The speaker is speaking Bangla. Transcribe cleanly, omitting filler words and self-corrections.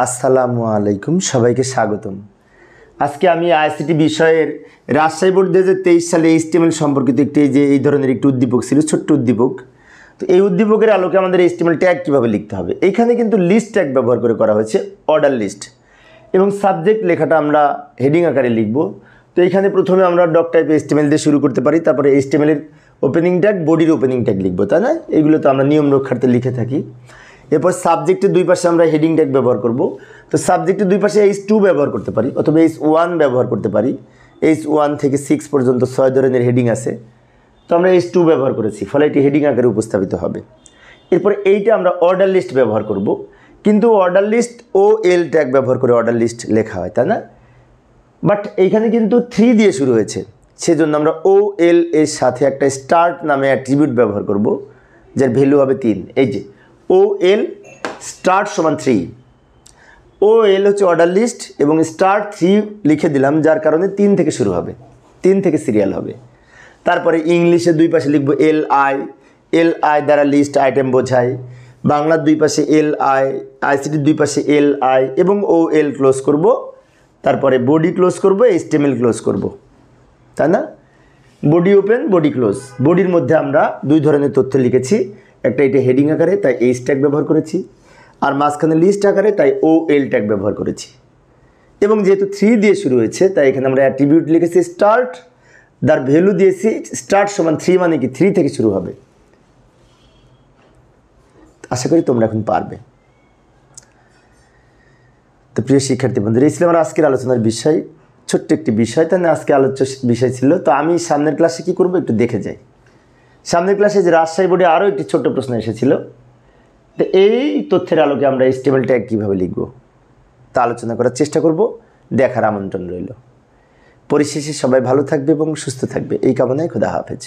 আসসালামু আলাইকুম, সবাইকে স্বাগতম। আজকে আমি আইসিটি বিষয়ের রাজশাহী বোর্ড 2023 সালে HTML সম্পর্কিত এই ধরনের একটি উদ্দীপক ছিল, ছোট্ট উদ্দীপক। তো এই উদ্দীপকের আলোকে আমাদের HTML ট্যাগ কীভাবে লিখতে হবে, এখানে কিন্তু লিস্ট ট্যাগ ব্যবহার করে করা হয়েছে, অর্ডার লিস্ট। এবং সাবজেক্ট লেখাটা আমরা হেডিং আকারে লিখব। তো এইখানে প্রথমে আমরা ডক টাইপ HTML দিয়ে শুরু করতে পারি, তারপরে HTML এর ওপেনিং ট্যাগ, বডির ওপেনিং ট্যাগ লিখবো, তাই না? এগুলো তো আমরা নিয়ম রক্ষার্থে লিখে থাকি। এরপর সাবজেক্টের দুই পাশে আমরা হেডিং ট্যাগ ব্যবহার করব। তো সাবজেক্টের দুই পাশে H2 ব্যবহার করতে পারি অথবা H1 ব্যবহার করতে পারি। H1 থেকে 6 পর্যন্ত 6 ধরনের হেডিং আছে, তো আমরা H2 ব্যবহার করেছি, ফলে এটি হেডিং আকারে উপস্থাপিত হবে। এরপরে এইটা আমরা অর্ডার লিস্ট ব্যবহার করব, কিন্তু অর্ডার লিস্ট OL ট্যাগ ব্যবহার করে অর্ডার লিস্ট লেখা হয়, তাই না? বাট এইখানে কিন্তু 3 দিয়ে শুরু হয়েছে, সেজন্য আমরা OL এর সাথে একটা স্টার্ট নামে অ্যাট্রিবিউট ব্যবহার করব, যার ভ্যালু হবে 3। এই যে OL স্টার্ট সমান 3। OL হচ্ছে অর্ডার লিস্ট এবং স্টার্ট 3 লিখে দিলাম, যার কারণে 3 থেকে শুরু হবে, 3 থেকে সিরিয়াল হবে। তারপরে ইংলিশে দুই পাশে লিখব LI। LI দ্বারা লিস্ট আইটেম বোঝায়। বাংলার দুই পাশে LI, আইসিটির দুই পাশে LI এবং OL ক্লোজ করব। তারপরে বডি ক্লোজ করব, HTML ক্লোজ করব, তাই না? Body open, body close. বডির মধ্যে আমরা দুই ধরনের তথ্য লিখেছি, একটা এটা হেডিং আকারে, তাই H ট্যাগ ব্যবহার করেছি, আর মাঝখানে লিস্ট আকারে, তাই OL ট্যাগ ব্যবহার করেছি। এবং যেহেতু 3 দিয়ে শুরু হয়েছে, তাই এখানে আমরা অ্যাট্রিবিউট লিখেছি স্টার্ট, যার ভ্যালু দিয়েছি স্টার্ট সমান 3, মানে কি 3 থেকে শুরু হবে। আশা করি তোমরা এখন পারবে। তো প্রিয় শিক্ষার্থী বন্ধুরা, এই ছিল আমার আজকের আলোচনার বিষয়, ছোট্ট একটি বিষয়, তাই না? আজকে আলোচ্য বিষয় ছিল। তো আমি সামনের ক্লাসে কি করব একটু দেখে যাই। সামনের ক্লাসে যে রাজশাহী বোর্ডে আরও একটি ছোট্ট প্রশ্ন এসেছিল, তো এই তথ্যের আলোকে আমরা HTML ট্যাগ কীভাবে লিখব তা আলোচনা করার চেষ্টা করব। দেখার আমন্ত্রণ রইল। পরিশেষে সবাই ভালো থাকবে এবং সুস্থ থাকবে, এই কামনায় খোদা হাফেজ।